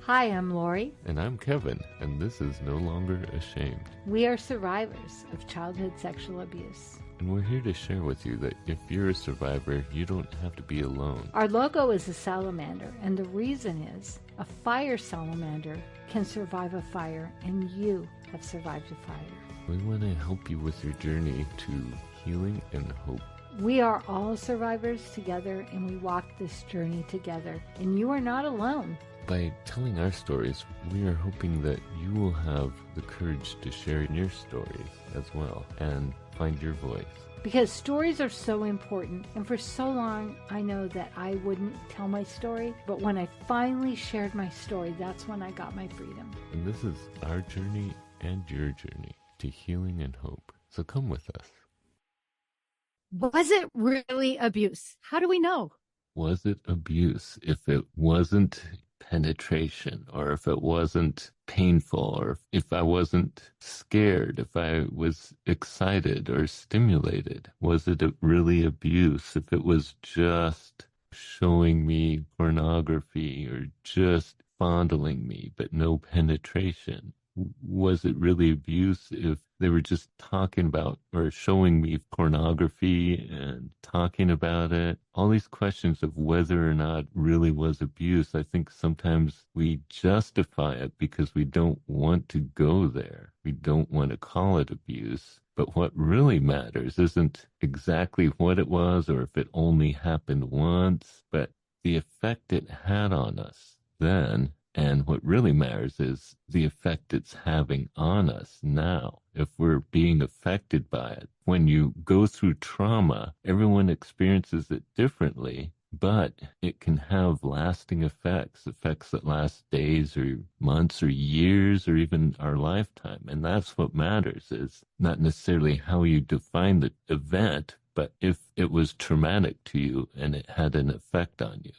Hi, I'm Lori. And I'm Kevin, and this is No Longer Ashamed. We are survivors of childhood sexual abuse. And we're here to share with you that if you're a survivor, you don't have to be alone. Our logo is a salamander, and the reason is a fire salamander can survive a fire, and you have survived a fire. We want to help you with your journey to healing and hope. We are all survivors together, and we walk this journey together, and you are not alone. By telling our stories, we are hoping that you will have the courage to share your stories as well and find your voice. Because stories are so important, and for so long I know that I wouldn't tell my story, but when I finally shared my story, that's when I got my freedom. And this is our journey and your journey to healing and hope. So come with us. Was it really abuse? How do we know? Was it abuse if it wasn't penetration, or if it wasn't painful, or if I wasn't scared, if I was excited or stimulated? Was it really abuse if it was just showing me pornography or just fondling me but no penetration? Was it really abuse if they were just talking about or showing me pornography and talking about it? All these questions of whether or not really was abuse, I think sometimes we justify it because we don't want to go there. We don't want to call it abuse. But what really matters isn't exactly what it was or if it only happened once, but the effect it had on us then. And what really matters is the effect it's having on us now, if we're being affected by it. When you go through trauma, everyone experiences it differently, but it can have lasting effects that last days or months or years or even our lifetime. And that's what matters, is not necessarily how you define the event, but if it was traumatic to you and it had an effect on you.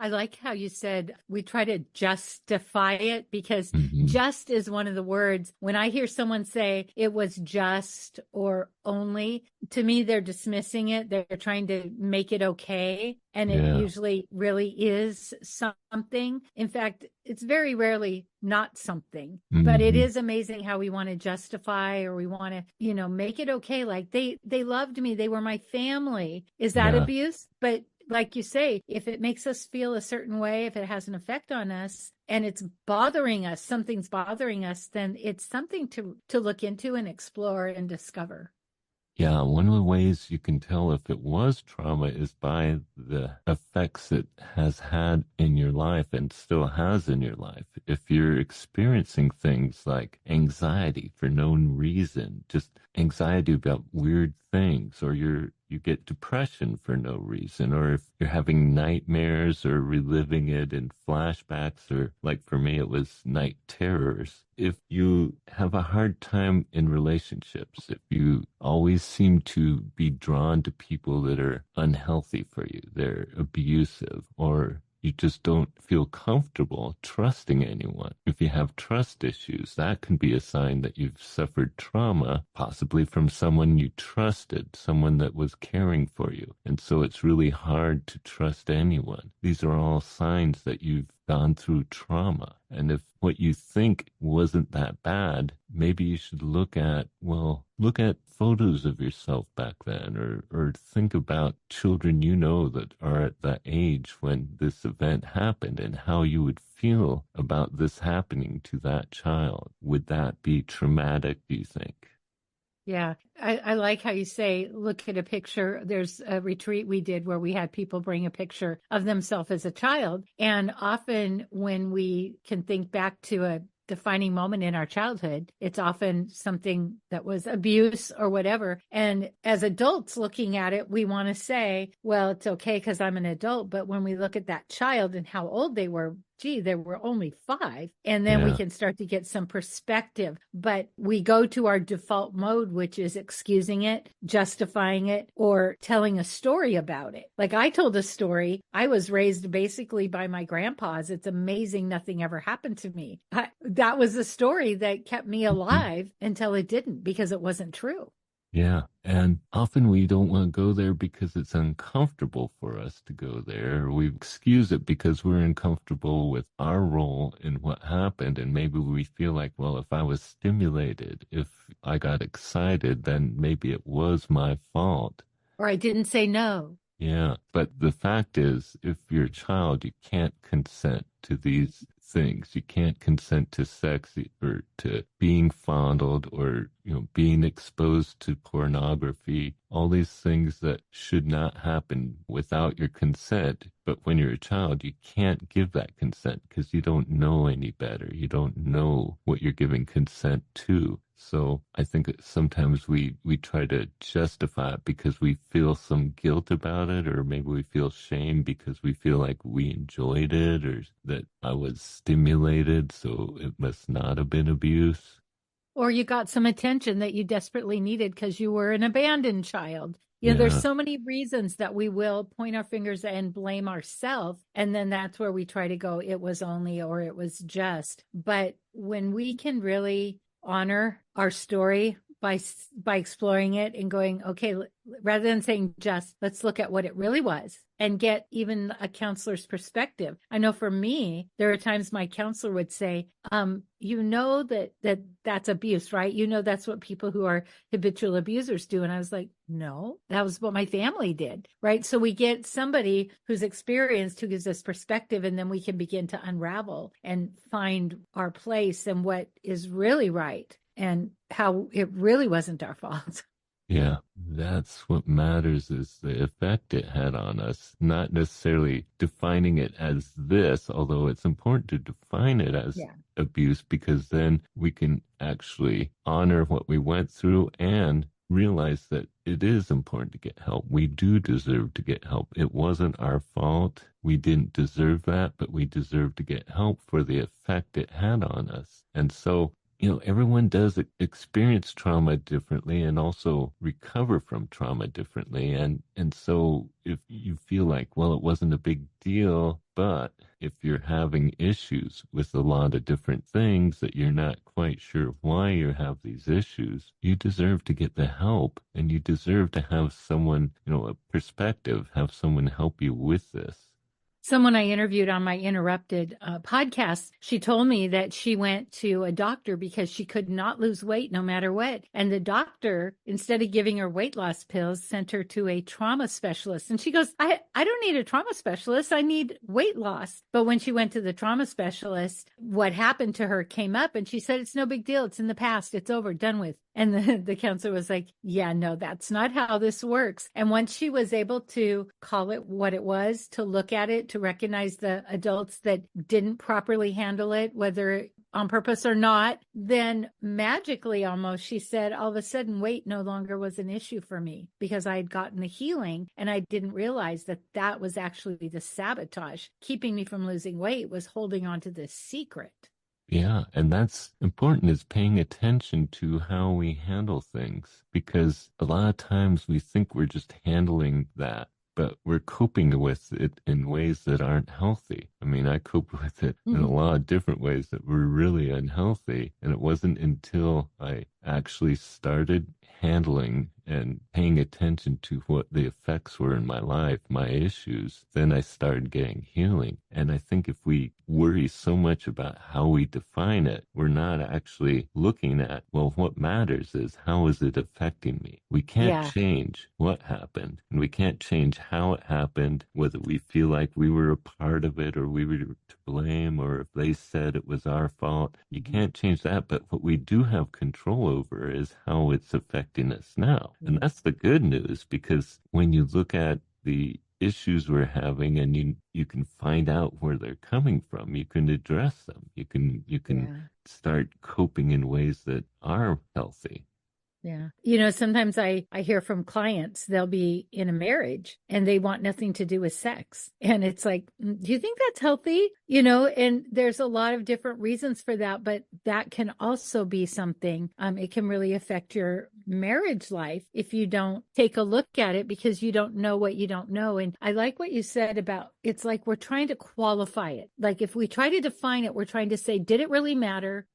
I like how you said we try to justify it, because just is one of the words. When I hear someone say it was just or only, to me, they're dismissing it. They're trying to make it okay. And it usually really is something. In fact, it's very rarely not something, but it is amazing how we want to justify, or we want to, make it okay. Like they loved me. They were my family. Is that abuse? But like you say, if it makes us feel a certain way, if it has an effect on us and it's bothering us, something's bothering us, then it's something to look into and explore and discover. Yeah, one of the ways you can tell if it was trauma is by the effects it has had in your life and still has in your life. If you're experiencing things like anxiety for no reason, just anxiety about weird things, or you get depression for no reason, or if you're having nightmares or reliving it in flashbacks, or like for me, it was night terrors. If you have a hard time in relationships, if you always seem to be drawn to people that are unhealthy for you, they're abusive, or you just don't feel comfortable trusting anyone. If you have trust issues, that can be a sign that you've suffered trauma, possibly from someone you trusted, someone that was caring for you. And so it's really hard to trust anyone. These are all signs that you've gone through trauma. And if what you think wasn't that bad, maybe you should look at photos of yourself back then, or think about children that are at that age when this event happened and how you would feel about this happening to that child. Would that be traumatic, do you think? Yeah, I like how you say, look at a picture. There's a retreat we did where we had people bring a picture of themselves as a child. And often when we can think back to a defining moment in our childhood, it's often something that was abuse or whatever. And as adults looking at it, we want to say, well, it's okay because I'm an adult. But when we look at that child and how old they were, they were only 5. And then we can start to get some perspective. But we go to our default mode, which is excusing it, justifying it, or telling a story about it. Like I told a story. I was raised basically by my grandpas. It's amazing nothing ever happened to me. That was a story that kept me alive until it didn't, because it wasn't true. Yeah. And often we don't want to go there because it's uncomfortable for us to go there. We excuse it because we're uncomfortable with our role in what happened. And maybe we feel like, well, if I was stimulated, if I got excited, then maybe it was my fault. Or I didn't say no. Yeah, but the fact is, if you're a child, you can't consent to these things. You can't consent to sex or to being fondled or, being exposed to pornography, all these things that should not happen without your consent. But when you're a child, you can't give that consent because you don't know any better. You don't know what you're giving consent to. So I think that sometimes we try to justify it because we feel some guilt about it, or maybe we feel shame because we feel like we enjoyed it or that I was stimulated, so it must not have been abuse. Or you got some attention that you desperately needed because you were an abandoned child. There's Yeah, so many reasons that we will point our fingers and blame ourselves. And then that's where we try to go, it was only, or it was just. But when we can really honor our story by exploring it and going, okay, rather than saying just, let's look at what it really was and get even a counselor's perspective. I know for me, there are times my counselor would say, that's abuse, right? That's what people who are habitual abusers do. And I was like, no, that was what my family did, right? So we get somebody who's experienced who gives us perspective, and then we can begin to unravel and find our place and what is really right and how it really wasn't our fault. yeah, that's what matters is the effect it had on us, not necessarily defining it as this, although it's important to define it as Yeah. abuse because then we can actually honor what we went through and realize that it is important to get help. We do deserve to get help. It wasn't our fault. We didn't deserve that, but we deserve to get help for the effect it had on us. And so everyone does experience trauma differently and also recover from trauma differently. And so if you feel like, well, it wasn't a big deal, but if you're having issues with a lot of different things that you're not quite sure why you have these issues, you deserve to get the help and you deserve to have someone, a perspective, have someone help you with this. Someone I interviewed on my Interrupted podcast, she told me that she went to a doctor because she could not lose weight no matter what. And the doctor, instead of giving her weight loss pills, sent her to a trauma specialist. And she goes, I don't need a trauma specialist. I need weight loss. But when she went to the trauma specialist, what happened to her came up and she said, it's no big deal. It's in the past. It's over, done with. And the counselor was like, yeah, no, that's not how this works. And once she was able to call it what it was, to look at it, to recognize the adults that didn't properly handle it, whether on purpose or not, then magically almost, she said, all of a sudden, weight no longer was an issue for me because I had gotten the healing and I didn't realize that that was actually the sabotage. Keeping me from losing weight was holding on to this secret. Yeah, and that's important is paying attention to how we handle things because a lot of times we think we're just handling that, but we're coping with it in ways that aren't healthy. I mean, I cope with it in a lot of different ways that were really unhealthy. And it wasn't until I actually started handling and paying attention to what the effects were in my life, my issues, then I started getting healing. And I think if we worry so much about how we define it, we're not actually looking at, well, what matters is how is it affecting me? We can't change what happened, and we can't change how it happened, whether we feel like we were a part of it or we were to blame, or if they said it was our fault. You can't change that, but what we do have control over is how it's affecting us now. And that's the good news, because when you look at the issues we're having and you can find out where they're coming from, you can address them. You can start coping in ways that are healthy. Yeah. Sometimes I hear from clients, they'll be in a marriage and they want nothing to do with sex. And it's like, do you think that's healthy? And there's a lot of different reasons for that, but that can also be something, it can really affect your marriage life if you don't take a look at it, because you don't know what you don't know. And I like what you said about, it's like we're trying to qualify it. Like if we try to define it, we're trying to say, did it really matter?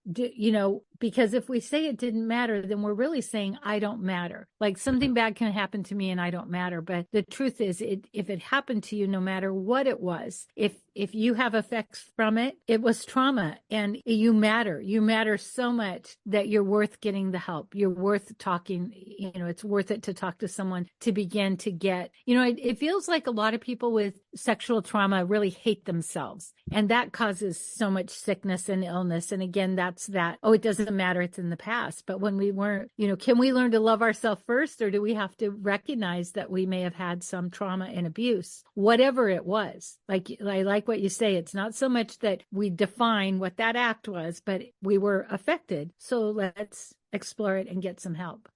Because if we say it didn't matter, then we're really saying, I don't matter. Like something bad can happen to me and I don't matter. But the truth is, if it happened to you, no matter what it was, if you have effects from it, it was trauma, and you matter. You matter so much that you're worth getting the help. You're worth talking. It's worth it to talk to someone to begin to get, it feels like a lot of people with sexual trauma really hate themselves. And that causes so much sickness and illness. And again, that's that, it doesn't matter, it's in the past. But when we weren't, can we learn to love ourselves first, or do we have to recognize that we may have had some trauma and abuse, whatever it was? Like, I like what you say. It's not so much that we define what that act was, but we were affected. So let's explore it and get some help.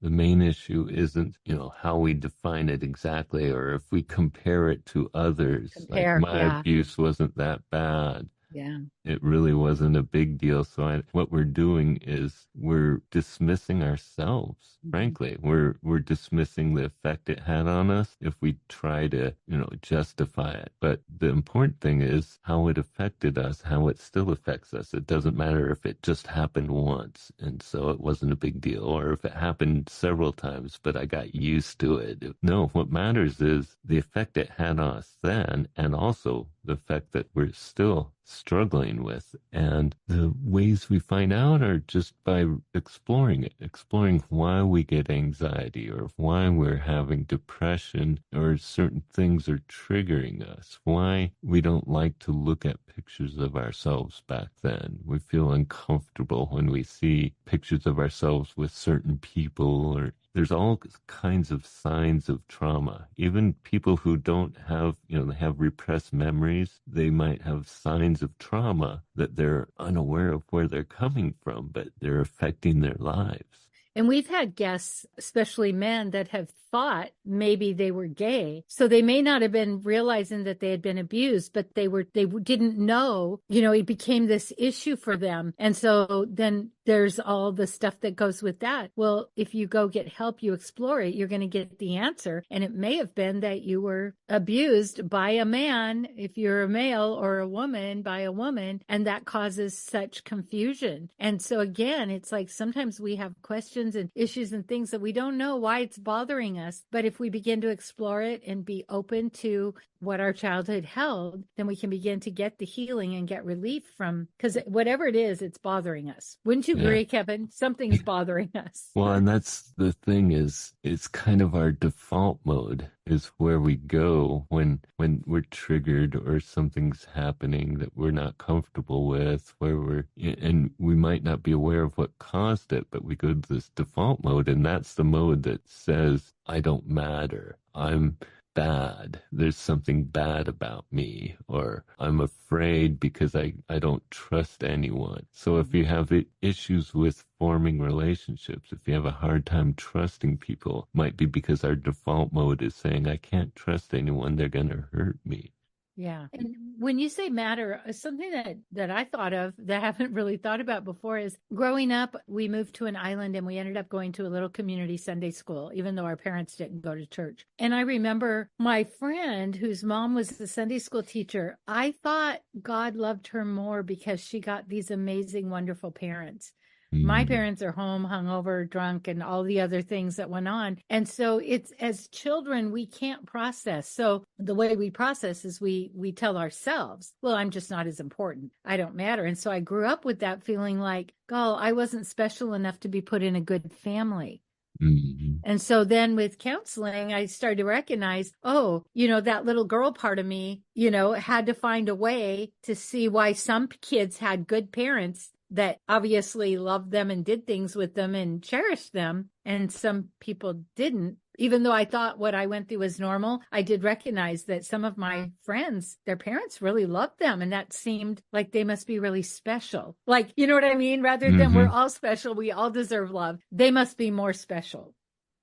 The main issue isn't, how we define it exactly, or if we compare it to others. Like my abuse wasn't that bad. Yeah. It really wasn't a big deal. So what we're doing is we're dismissing ourselves. Frankly, we're dismissing the effect it had on us if we try to, justify it. But the important thing is how it affected us, how it still affects us. It doesn't matter if it just happened once and so it wasn't a big deal, or if it happened several times, but I got used to it. No, what matters is the effect it had on us then, and also the effect that we're still struggling with. And the ways we find out are just by exploring it, exploring why we get anxiety, or why we're having depression, or certain things are triggering us, why we don't like to look at pictures of ourselves back then. We feel uncomfortable when we see pictures of ourselves with certain people, or there's all kinds of signs of trauma. Even people who don't have, they have repressed memories, they might have signs of trauma that they're unaware of where they're coming from, but they're affecting their lives. And we've had guests, especially men, that have thought maybe they were gay. So they may not have been realizing that they had been abused, but they didn't know, it became this issue for them. And so then there's all the stuff that goes with that. Well, if you go get help, you explore it, you're going to get the answer. And it may have been that you were abused by a man, if you're a male, or a woman by a woman, and that causes such confusion. And so again, it's like sometimes we have questions and issues and things that we don't know why it's bothering us. But if we begin to explore it and be open to what our childhood held, then we can begin to get the healing and get relief from, because whatever it is, it's bothering us. Wouldn't you agree, Kevin? Something's bothering us. Well, and that's the thing, is it's kind of our default mode is where we go when we're triggered or something's happening that we're not comfortable with, and we might not be aware of what caused it, but we go to this default mode, and that's the mode that says, I don't matter. I'm bad. There's something bad about me, or I'm afraid because I don't trust anyone. So if you have issues with forming relationships, if you have a hard time trusting people, it might be because our default mode is saying, I can't trust anyone, they're going to hurt me. Yeah. And when you say matter, something that I thought of that I haven't really thought about before is growing up, we moved to an island and we ended up going to a little community Sunday school, even though our parents didn't go to church. And I remember my friend whose mom was the Sunday school teacher, I thought God loved her more because she got these amazing, wonderful parents. My parents are home, hungover, drunk, and all the other things that went on. And so it's, as children, we can't process. So the way we process is we tell ourselves, well, I'm just not as important. I don't matter. And so I grew up with that feeling like, oh, I wasn't special enough to be put in a good family. Mm-hmm. And so then with counseling, I started to recognize, that little girl part of me, had to find a way to see why some kids had good parents that obviously loved them and did things with them and cherished them. And some people didn't. Even though I thought what I went through was normal, I did recognize that some of my friends, their parents really loved them. And that seemed like they must be really special. Like, you know what I mean? Rather than we're all special, we all deserve love. They must be more special.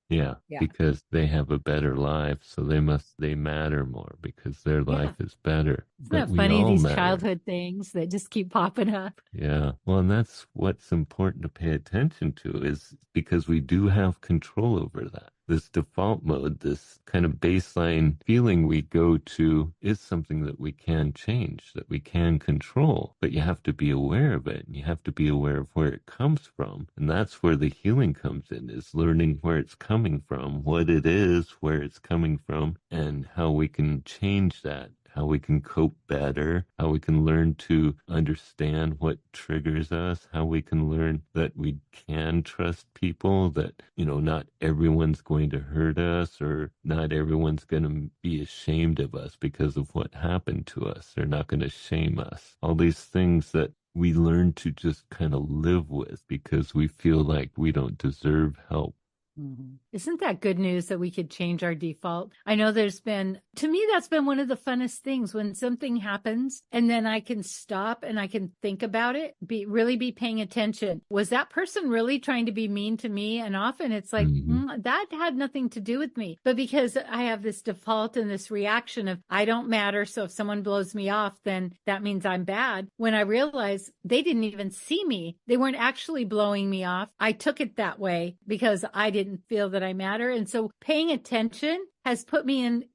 Yeah, Yeah. because they have a better life, so they matter more because their Yeah. life is better. Isn't But that we funny? all These matter. childhood things that just keep popping up. Yeah. Well, and that's what's important to pay attention to is because we do have control over that. This default mode, this kind of baseline feeling we go to is something that we can change, that we can control, but you have to be aware of it and you have to be aware of where it comes from. And that's where the healing comes in, is learning where it's coming from, what it is, where it's coming from, and how we can change that, how we can cope better, how we can learn to understand what triggers us, how we can learn that we can trust people, that, not everyone's going to hurt us or not everyone's going to be ashamed of us because of what happened to us. They're not going to shame us. All these things that we learn to just kind of live with because we feel like we don't deserve help. Mhm. Isn't that good news that we could change our default? I know to me, that's been one of the funnest things when something happens and then I can stop and I can think about it, really be paying attention. Was that person really trying to be mean to me? And often it's like, that had nothing to do with me. But because I have this default and this reaction of I don't matter. So if someone blows me off, then that means I'm bad. When I realize they didn't even see me, they weren't actually blowing me off. I took it that way because I didn't feel that I matter. And so paying attention has put me in,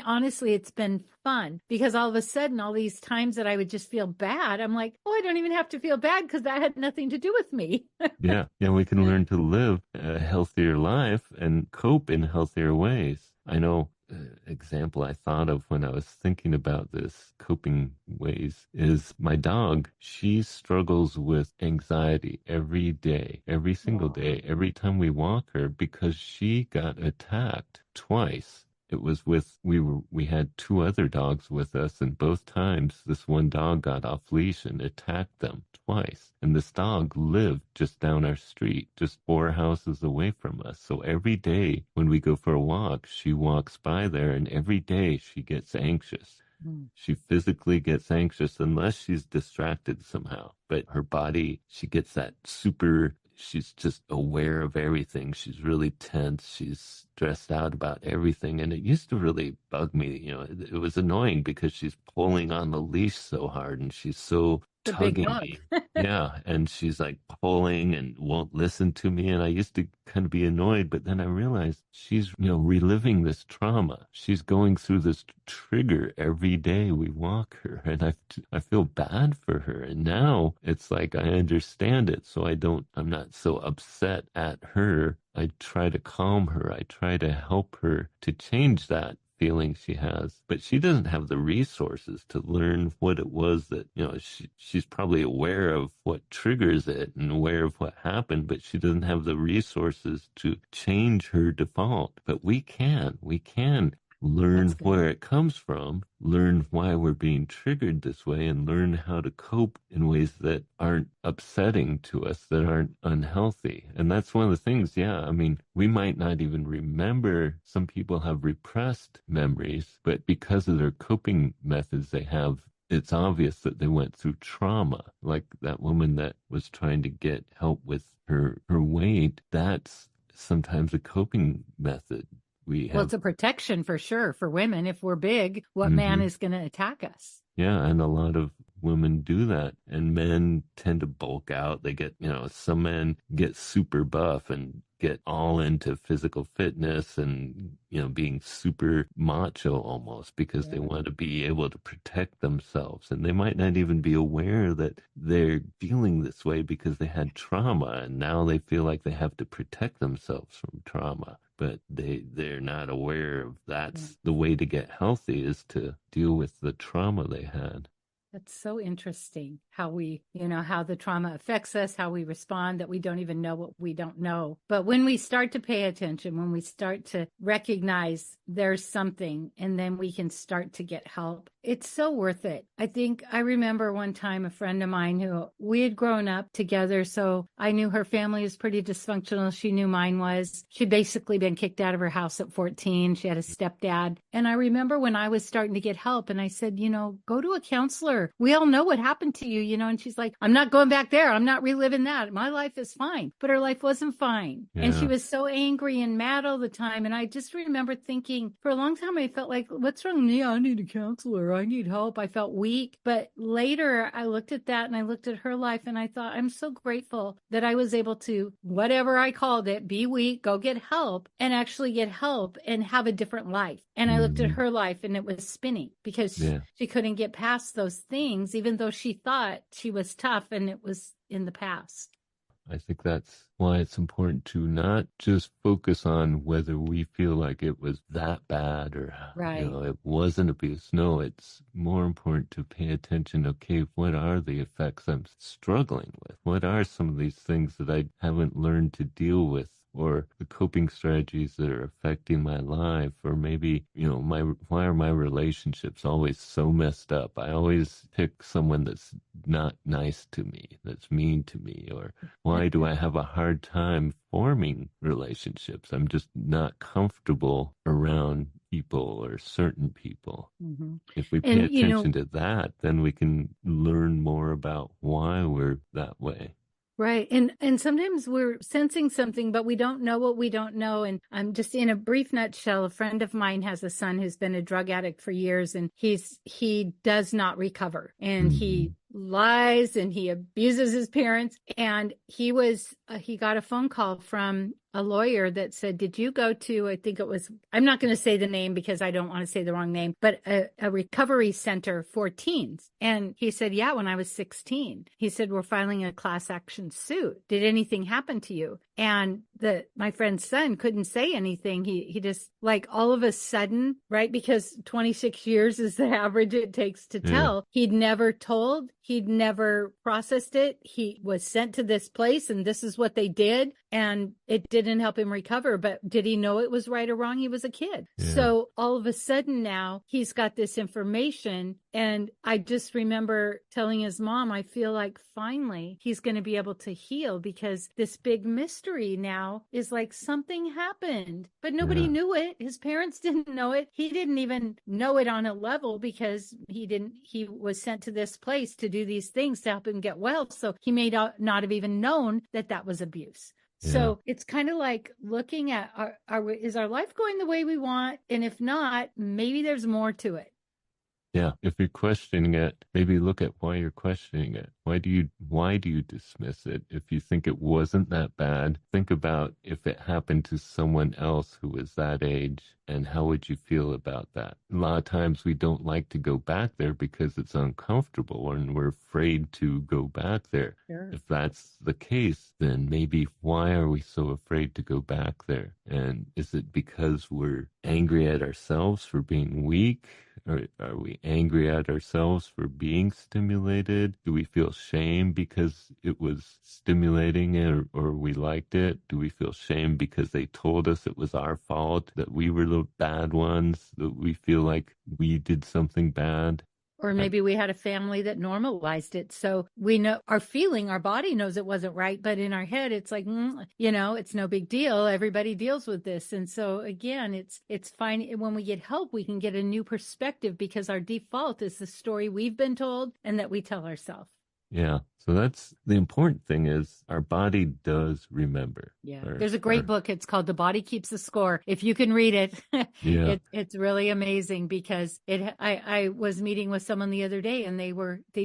honestly, it's been fun because all of a sudden, all these times that I would just feel bad, I'm like, oh, I don't even have to feel bad because that had nothing to do with me. Yeah. Yeah. We can learn to live a healthier life and cope in healthier ways. I know example I thought of when I was thinking about this coping ways is my dog. She struggles with anxiety every day, every single day, every time we walk her because she got attacked twice. It was we had two other dogs with us, and both times this one dog got off leash and attacked them twice. And this dog lived just down our street, just 4 houses away from us. So every day when we go for a walk, she walks by there, and every day she gets anxious. She physically gets anxious unless she's distracted somehow. But her body, she gets that she's just aware of everything. She's really tense. She's stressed out about everything. And it used to really bug me. It was annoying because she's pulling on the leash so hard and she's so The big tugging dog. me. Yeah. And she's like pulling and won't listen to me. And I used to kind of be annoyed, but then I realized she's, reliving this trauma. She's going through this trigger every day we walk her. And I feel bad for her. And now it's like I understand it. So I'm not so upset at her. I try to calm her. I try to help her to change that feeling she has, but she doesn't have the resources to learn what it was that, she's probably aware of what triggers it and aware of what happened, but she doesn't have the resources to change her default. But we can learn where it comes from, learn why we're being triggered this way, and learn how to cope in ways that aren't upsetting to us, that aren't unhealthy. And that's one of the things, we might not even remember. Some people have repressed memories, but because of their coping methods they have, it's obvious that they went through trauma. Like that woman that was trying to get help with her weight, that's sometimes a coping method. Well, it's a protection for sure for women. If we're big, what man is going to attack us? Yeah, and a lot of women do that, and men tend to bulk out. They get, some men get super buff and get all into physical fitness and, being super macho almost because they want to be able to protect themselves. And they might not even be aware that they're feeling this way because they had trauma and now they feel like they have to protect themselves from trauma. But they're not aware of that's the way to get healthy, is to deal with the trauma they had. That's so interesting how how the trauma affects us, how we respond, that we don't even know what we don't know. But when we start to pay attention, when we start to recognize there's something, and then we can start to get help, it's so worth it. I remember one time a friend of mine who we had grown up together. So I knew her family was pretty dysfunctional. She knew mine was. She'd basically been kicked out of her house at 14. She had a stepdad. And I remember when I was starting to get help and I said, go to a counselor her, we all know what happened to you, and she's like, I'm not going back there. I'm not reliving that. My life is fine. But her life wasn't fine. Yeah. And she was so angry and mad all the time. And I just remember thinking for a long time, I felt like, what's wrong with me? I need a counselor. I need help. I felt weak. But later I looked at that and I looked at her life and I thought, I'm so grateful that I was able to, whatever I called it, be weak, go get help, and actually get help and have a different life. And I looked at her life and it was spinning because she couldn't get past those things, even though she thought she was tough and it was in the past. I think that's why it's important to not just focus on whether we feel like it was that bad or it wasn't abuse. No, it's more important to pay attention. Okay, what are the effects I'm struggling with? What are some of these things that I haven't learned to deal with? Or the coping strategies that are affecting my life, or maybe, why are my relationships always so messed up? I always pick someone that's not nice to me, that's mean to me, or why do I have a hard time forming relationships? I'm just not comfortable around people or certain people. Mm-hmm. If we pay attention to that, then we can learn more about why we're that way. Right. And sometimes we're sensing something, but we don't know what we don't know. And just in a brief nutshell, a friend of mine has a son who's been a drug addict for years, and he does not recover, and he lies and he abuses his parents. And he got a phone call from a lawyer that said, did you go to, I think it was, I'm not going to say the name because I don't want to say the wrong name, but a recovery center for teens. And he said, yeah, when I was 16. He said, we're filing a class action suit. Did anything happen to you? And my friend's son couldn't say anything. He just, like, all of a sudden, right? Because 26 years is the average it takes to tell. He'd never told. He'd never processed it. He was sent to this place and this is what they did. And it didn't help him recover. But did he know it was right or wrong? He was a kid. Yeah. So all of a sudden now he's got this information. And I just remember telling his mom, I feel like finally he's going to be able to heal, because this big mystery now is like something happened, but nobody knew it. His parents didn't know it. He didn't even know it on a level because he was sent to this place to do these things to help him get well. So he may not have even known that was abuse. Yeah. So it's kind of like looking at is our life going the way we want? And if not, maybe there's more to it. Yeah. If you're questioning it, maybe look at why you're questioning it. Why do you dismiss it? If you think it wasn't that bad, think about if it happened to someone else who was that age, and how would you feel about that? A lot of times we don't like to go back there because it's uncomfortable and we're afraid to go back there. Sure. If that's the case, then maybe why are we so afraid to go back there? And is it because we're angry at ourselves for being weak? Or are we angry at ourselves for being stimulated? Do we feel shame because it was stimulating, or we liked it? Do we feel shame because they told us it was our fault, that we were the bad ones, that we feel like we did something bad? Or maybe we had a family that normalized it. So we know our body knows it wasn't right, but in our head, it's like, it's no big deal. Everybody deals with this. And so again, it's fine. When we get help, we can get a new perspective, because our default is the story we've been told and that we tell ourselves. Yeah. So that's the important thing, is our body does remember. Yeah. There's a great book. It's called The Body Keeps the Score. If you can read it, it's really amazing, because I was meeting with someone the other day, and they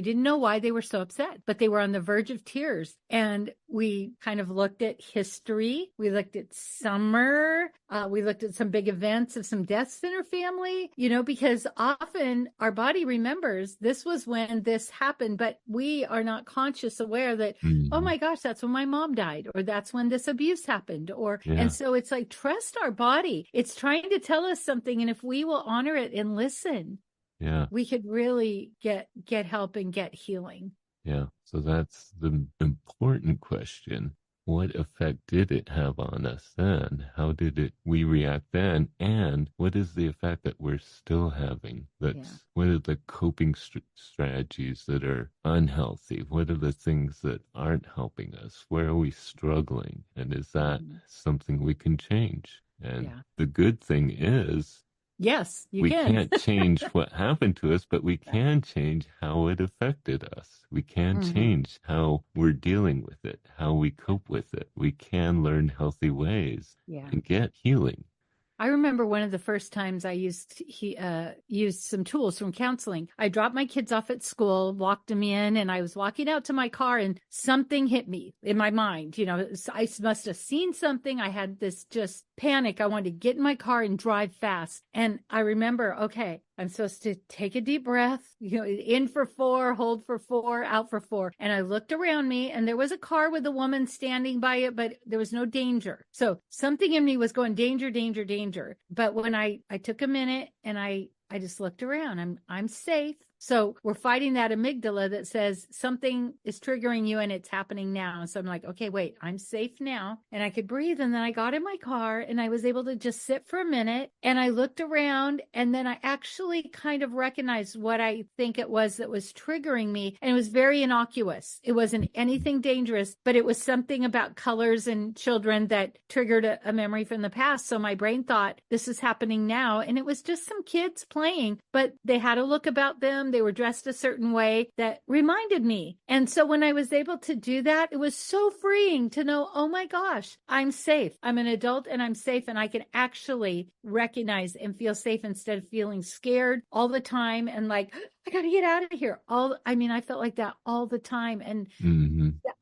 didn't know why they were so upset, but they were on the verge of tears. And we kind of looked at history. We looked at summer. We looked at some big events of some deaths in her family, because often our body remembers this was when this happened, but we are not conscious aware that, oh my gosh, that's when my mom died, or that's when this abuse happened, and so it's like, trust our body. It's trying to tell us something. And if we will honor it and listen, we could really get help and get healing. Yeah. So that's the important question. What effect did it have on us then? How did we react then? And what is the effect that we're still having? What are the coping strategies that are unhealthy? What are the things that aren't helping us? Where are we struggling? And is that something we can change? And the good thing is, Yes, you We can. can't change what happened to us, but we can change how it affected us. We can Hmm. change how we're dealing with it, how we cope with it. We can learn healthy ways Yeah. and get healing. I remember one of the first times I used some tools from counseling. I dropped my kids off at school, walked them in, and I was walking out to my car, and something hit me in my mind. I must have seen something. I had this just panic. I wanted to get in my car and drive fast. And I remember, okay, I'm supposed to take a deep breath, in for 4, hold for 4, out for 4. And I looked around me and there was a car with a woman standing by it, but there was no danger. So something in me was going danger, danger, danger. But when I took a minute and I just looked around, I'm safe. So we're fighting that amygdala that says something is triggering you and it's happening now. And so I'm like, okay, wait, I'm safe now. And I could breathe. And then I got in my car and I was able to just sit for a minute and I looked around and then I actually kind of recognized what I think it was that was triggering me. And it was very innocuous. It wasn't anything dangerous, but it was something about colors and children that triggered a memory from the past. So my brain thought this is happening now. And it was just some kids playing, but they had a look about them. They were dressed a certain way that reminded me. And so when I was able to do that, it was so freeing to know, oh my gosh, I'm safe. I'm an adult and I'm safe. And I can actually recognize and feel safe instead of feeling scared all the time and like, I got to get out of here. I felt like that all the time. And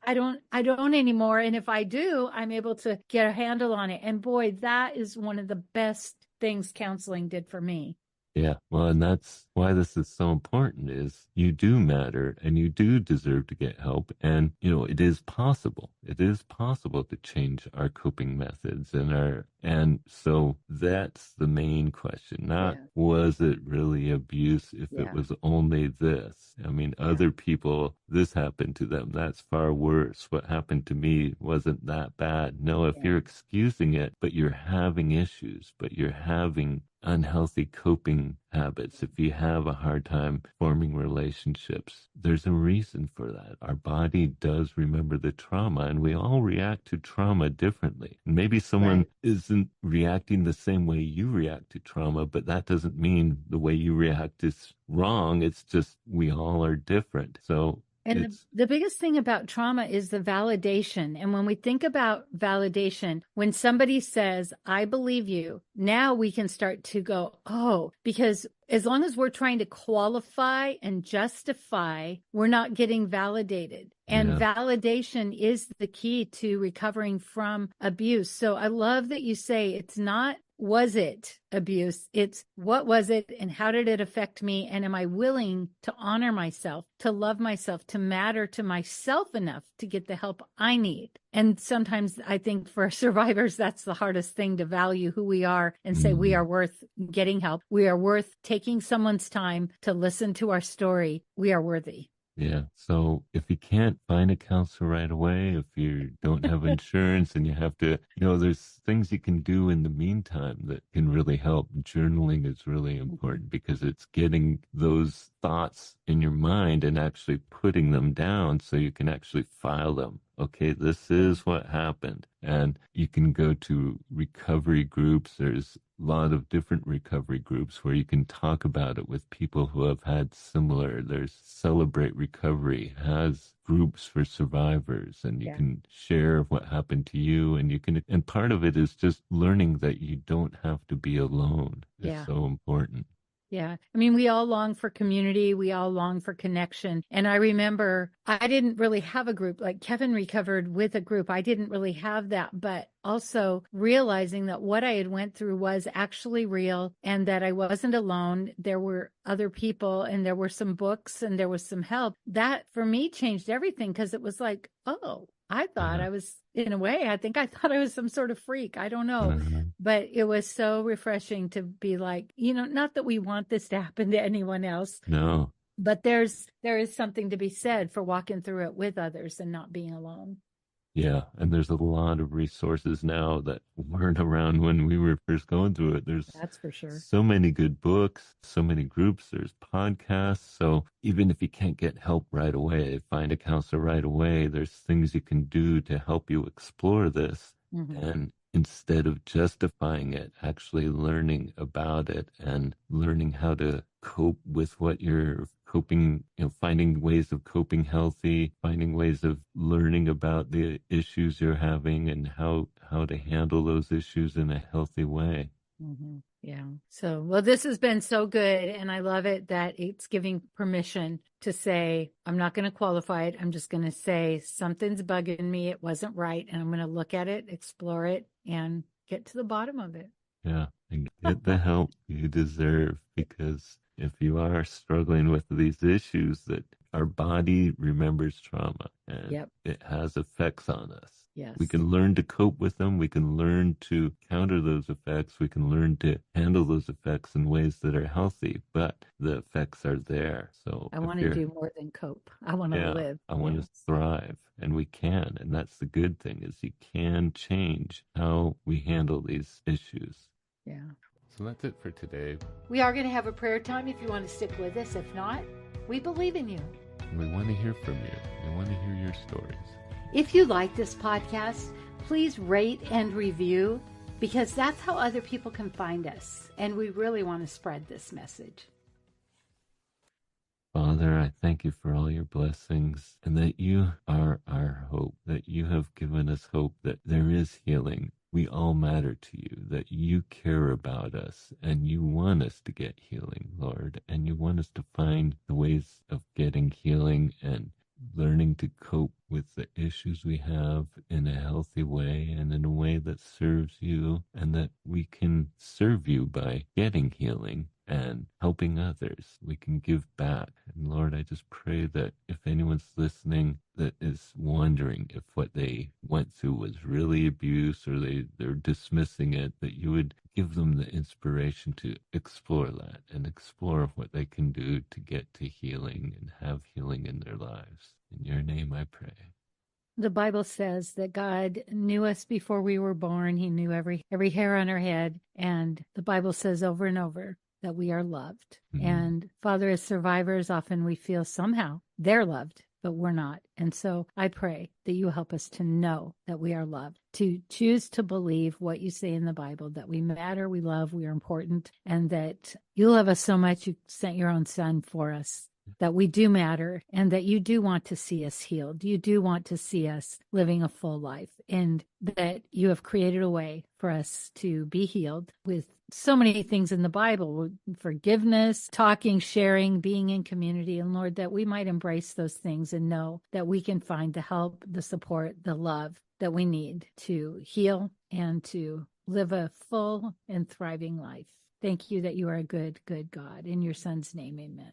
I don't anymore. And if I do, I'm able to get a handle on it. And boy, that is one of the best things counseling did for me. Yeah, well, and that's why this is so important is you do matter and you do deserve to get help. And, it is possible. It is possible to change our coping methods and so that's the main question. Not was it really abuse if it was only this? Other people, this happened to them. That's far worse. What happened to me wasn't that bad. No, if you're excusing it, but you're having issues, but you're having unhealthy coping habits, if you have a hard time forming relationships, there's a reason for that. Our body does remember the trauma, and we all react to trauma differently. Maybe someone isn't reacting the same way you react to trauma, but that doesn't mean the way you react is wrong. It's just we all are different. So and the biggest thing about trauma is the validation. And when we think about validation, when somebody says, I believe you, now we can start to go, oh, because as long as we're trying to qualify and justify, we're not getting validated. And validation is the key to recovering from abuse. So I love that you say it's not, was it abuse? It's what was it and how did it affect me? And am I willing to honor myself, to love myself, to matter to myself enough to get the help I need? And sometimes I think for survivors, that's the hardest thing, to value who we are and say we are worth getting help. We are worth taking someone's time to listen to our story. We are worthy. Yeah. So if you can't find a counselor right away, if you don't have insurance and you have to, there's things you can do in the meantime that can really help. Journaling is really important because it's getting those thoughts in your mind and actually putting them down so you can actually file them. Okay, this is what happened. And you can go to recovery groups. There's a lot of different recovery groups where you can talk about it with people who have had similar. There's Celebrate Recovery has groups for survivors, and you can share what happened to you, and part of it is just learning that you don't have to be alone. It's so important. Yeah. We all long for community. We all long for connection. And I remember I didn't really have a group. Like Kevin recovered with a group. I didn't really have that, but also realizing that what I had went through was actually real and that I wasn't alone. There were other people and there were some books and there was some help. That for me changed everything because it was like, oh, I thought I was, in a way, I thought I was some sort of freak. I don't know. But it was so refreshing to be like, not that we want this to happen to anyone else. No. But there is something to be said for walking through it with others and not being alone. Yeah, and there's a lot of resources now that weren't around when we were first going through it. That's for sure. So many good books, so many groups, there's podcasts. So even if you can't get help right away, find a counselor right away, there's things you can do to help you explore this. And instead of justifying it, actually learning about it and learning how to cope with what you're coping, finding ways of coping healthy, finding ways of learning about the issues you're having and how to handle those issues in a healthy way. Mm-hmm. Yeah. So, well, this has been so good. And I love it that it's giving permission to say, I'm not going to qualify it. I'm just going to say something's bugging me. It wasn't right. And I'm going to look at it, explore it, and get to the bottom of it. Yeah. And get the help you deserve, because if you are struggling with these issues, that our body remembers trauma and it has effects on us. Yes. We can learn to cope with them. We can learn to counter those effects. We can learn to handle those effects in ways that are healthy, but the effects are there. So I want to do more than cope. I want to live. I want to thrive, and we can. And that's the good thing, is you can change how we handle these issues. Yeah. So that's it for today. We are going to have a prayer time if you want to stick with us. If not, we believe in you. We want to hear from you. We want to hear your stories. If you like this podcast, please rate and review, because that's how other people can find us. And we really want to spread this message. Father, I thank you for all your blessings, and that you are our hope, that you have given us hope, that there is healing. We all matter to you, that you care about us, and you want us to get healing, Lord, and you want us to find the ways of getting healing and learning to cope with the issues we have in a healthy way and in a way that serves you, and that we can serve you by getting healing and helping others. We can give back. And Lord, I just pray that if anyone's listening that is wondering if what they went through was really abuse, or they're dismissing it, that you would give them the inspiration to explore that and explore what they can do to get to healing and have healing in their lives. In your name I pray. The Bible says that God knew us before we were born. He knew every hair on our head. And the Bible says over and over that we are loved. Mm-hmm. And Father, as survivors, often we feel somehow they're loved, but we're not. And so I pray that you help us to know that we are loved, to choose to believe what you say in the Bible, that we matter, we love, we are important, and that you love us so much you sent your own Son for us, that we do matter, and that you do want to see us healed. You do want to see us living a full life, and that you have created a way for us to be healed with so many things in the Bible: forgiveness, talking, sharing, being in community. And Lord, that we might embrace those things and know that we can find the help, the support, the love that we need to heal and to live a full and thriving life. Thank you that you are a good, good God. In your Son's name, amen.